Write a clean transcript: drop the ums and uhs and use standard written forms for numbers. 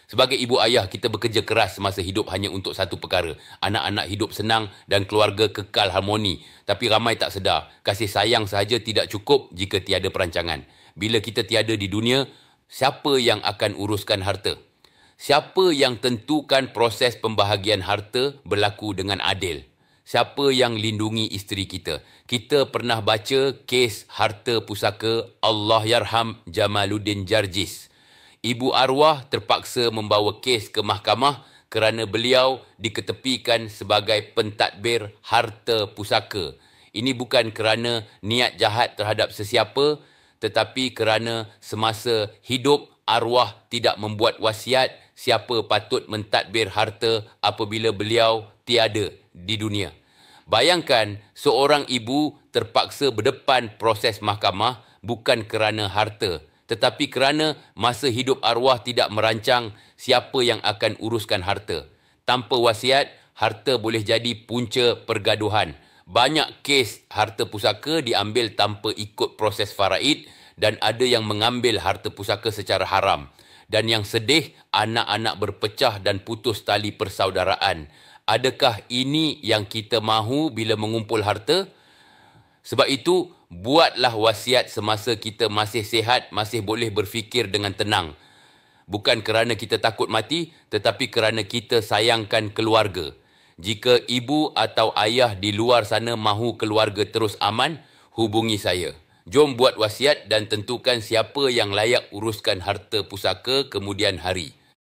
Sebagai ibu ayah, kita bekerja keras semasa hidup hanya untuk satu perkara. Anak-anak hidup senang dan keluarga kekal harmoni. Tapi ramai tak sedar, kasih sayang sahaja tidak cukup jika tiada perancangan. Bila kita tiada di dunia, siapa yang akan uruskan harta? Siapa yang tentukan proses pembahagian harta berlaku dengan adil? Siapa yang lindungi isteri kita? Kita pernah baca kes harta pusaka Allahyarham Jamaluddin Jarjis. Ibu arwah terpaksa membawa kes ke mahkamah kerana beliau diketepikan sebagai pentadbir harta pusaka. Ini bukan kerana niat jahat terhadap sesiapa, tetapi kerana semasa hidup arwah tidak membuat wasiat siapa patut mentadbir harta apabila beliau tiada di dunia. Bayangkan seorang ibu terpaksa berdepan proses mahkamah bukan kerana harta, tetapi kerana masa hidup arwah tidak merancang siapa yang akan uruskan harta. Tanpa wasiat, harta boleh jadi punca pergaduhan. Banyak kes harta pusaka diambil tanpa ikut proses faraid dan ada yang mengambil harta pusaka secara haram. Dan yang sedih, anak-anak berpecah dan putus tali persaudaraan. Adakah ini yang kita mahu bila mengumpul harta? Sebab itu, buatlah wasiat semasa kita masih sihat, masih boleh berfikir dengan tenang. Bukan kerana kita takut mati, tetapi kerana kita sayangkan keluarga. Jika ibu atau ayah di luar sana mahu keluarga terus aman, hubungi saya. Jom buat wasiat dan tentukan siapa yang layak uruskan harta pusaka kemudian hari.